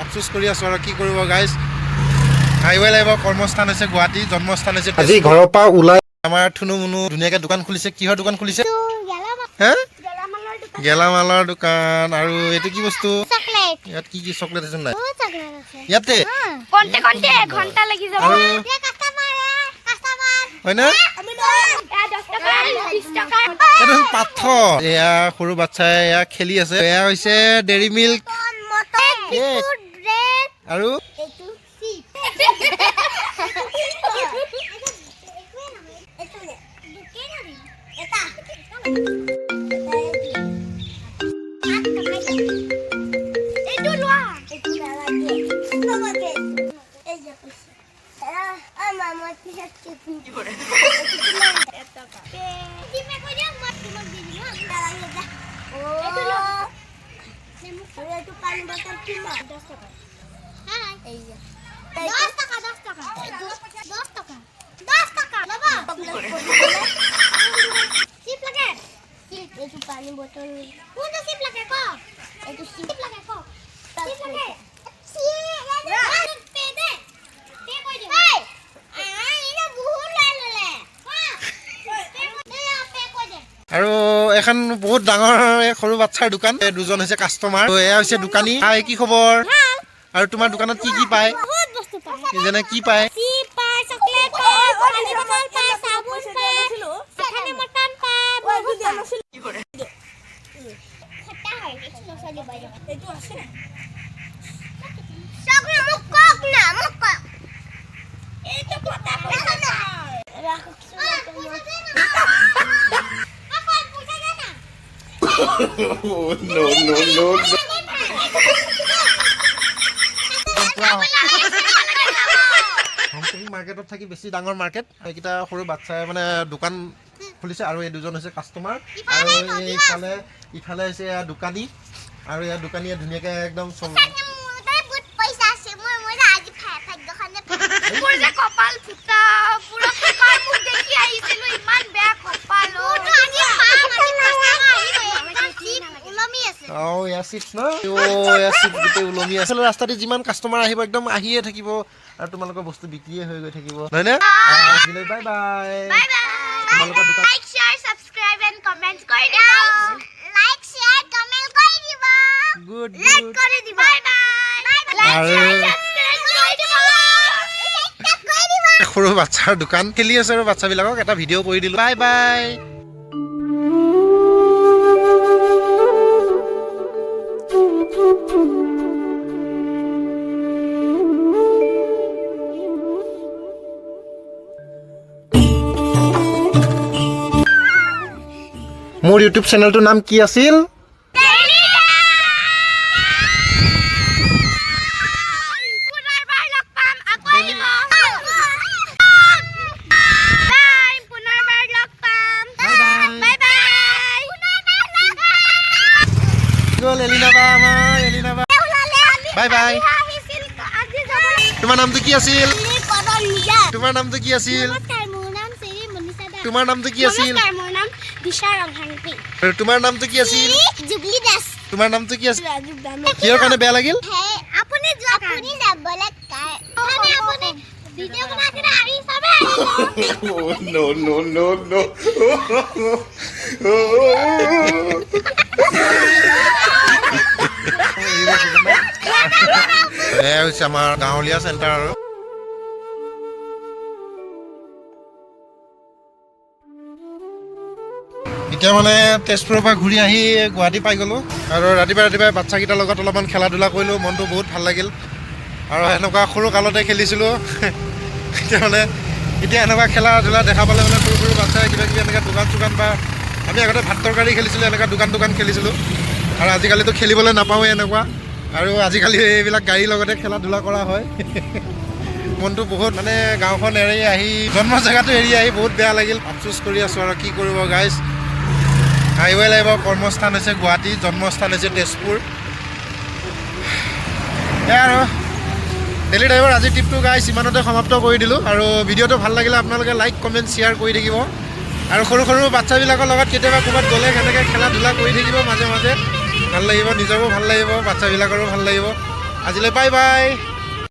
আফচোচ কৰি আছোঁ আৰু কি কৰিব গাইজ আহিবই লাগিব কৰ্মস্থান হৈছে গুৱাহাটী জন্মস্থান হৈছে আজি ঘৰৰ পৰা ওলাই আমাৰ থুনু মুনু ধুনীয়াকৈ দোকান খুলিছে কিহৰ দোকান খুলিছে হে গেলামালৰ দোকান আৰু এইটো কি বস্তু ইয়াত কি কি চকলেট আছে নাই ইয়াতে হয় না এইটো পাথৰ এয়া সৰু বাচ্চাই এয়া খেলি আছে এয়া হৈছে ডেইৰী মিল্ক আৰু पानी बोतल कौन सा सिप लगे को ए तो सिप लगे को सिप लगे सी पे दे पे कोई दे इने बहुत लाले हां पे कोई दे আৰু এখন বহুত ডাঙৰ সৰু বাচ্চাৰ দোকান দুজন হৈছে কাস্টমাৰ এয়া হৈছে দোকানী হাই কি খবৰ আৰু তোমাৰ দোকানত কি কি পায় बहुत वस्तु पाए যেনে কি পায় सिप पाए चॉकलेट पाए पानी बोतल पाए साबुन पाए खाने मटन पाए बहुत কি করে খটা হয় একটু নসলি বাইরে একটু আসে না সব মুখ কক না মুখ কক এই তো কথা রাখো রাখো no হোমষ্টেং মাৰ্কেটত থাকি বেছি ডাঙৰ মাৰ্কেট এইকেইটা সৰু বাচ্চাই মানে দোকান খুলিছে আৰু এই দুজন হৈছে কাস্টমাৰ আৰু এইফালে ইফালে হৈছে এয়া দোকানী আৰু এয়া দোকানীয়ে ধুনীয়াকৈ একদম কপাল ফুটা পুরো ফুটার মুখ দেখি আইছিল ইমান বেয়া কপাল ও আজি উলমি আছে এয়া চিপছ ন এয়া চিপছ গোটেই ওলমি আছে ৰাস্তাতে যিমান কাষ্টমাৰ আহিব একদম আহিয়ে থাকিব আৰু তোমালোকৰ বস্তু বিক্ৰীয়ে হৈ গৈ থাকিব নহয় নে বাই বাই তোমালোকৰ দোকান like share subscribe and comment কৰি দিবা লাইক শেয়াৰ কমেন্ট কৰি দিবা গুড লাইক কৰি দিবা bye bye like share subscribe কৰি দিবা সৰু বাচ্চাৰ দোকান খেলি আছে আৰু বাচ্চাবিলাকক এটা ভিডিঅ' কৰি দিলোঁ বাই বাই মোৰ ইউটিউব চেনেলটোৰ নাম কি আছিল বাই বাই তোমাৰ নামটো কি আছিল তোমাৰ নামটো কি আছিল তোমাৰ নামটো কি আছিল তোমাৰ নামটো কি আছিল জুবলি দাস তোমাৰ নামটো কি আছিল কিহৰ কাৰণে বেয়া লাগিল আপুনি যাবলৈ কাই আপুনি ভিডিও বনাকে আহি সবে no এয়া হৈছে আমাৰ গাঁৱলীয়া চেণ্টাৰ আৰু এতিয়া মানে তেজপুৰৰ পৰা ঘূৰি আহি গুৱাহাটী পাই গ'লোঁ আৰু ৰাতিপুৱাই বাচ্চাকেইটাৰ লগত অলপমান খেলা ধূলা কৰিলোঁ মনটো বহুত ভাল লাগিল আৰু এনেকুৱা সৰু কালতে খেলিছিলোঁ এতিয়া এনেকুৱা খেলা ধূলা দেখা পালে মানে সৰু বাচ্চাই কিবা কিবি এনেকুৱা দোকান চোকান বা আমি আগতে ভাত তৰকাৰী খেলিছিলোঁ এনেকুৱা দোকান খেলিছিলোঁ আৰু আজিকালিতো খেলিবলৈ নাপাওঁৱেই এনেকুৱা আৰু আজিকালি এইবিলাক গাড়ীৰ লগতে খেলা ধূলা কৰা হয় মনটো বহুত মানে গাঁওখন এৰি আহি জন্ম জেগাটো এৰি আহি বহুত বেয়া লাগিল আফচোচ কৰি আছোঁ আৰু কি কৰিব গাইজ আহিবই লাগিব কৰ্মস্থান হৈছে গুৱাহাটী জন্মস্থান হৈছে তেজপুৰ এয়া আৰু ডেইলি ড্ৰাইভৰ আজিৰ ট্ৰিপটো গাইজ ইমানতে সমাপ্ত কৰি দিলোঁ আৰু ভিডিঅ'টো ভাল লাগিলে আপোনালোকে লাইক কমেণ্ট শ্বেয়াৰ কৰি থাকিব আৰু সৰু বাচ্চাবিলাকৰ লগত কেতিয়াবা ক'ৰবাত গ'লে সেনেকৈ খেলা ধূলা কৰি থাকিব মাজে মাজে ভাল লাগিব নিজৰো ভাল লাগিব বাচ্চাবিলাকৰো ভাল লাগিব আজিলৈ বাই বাই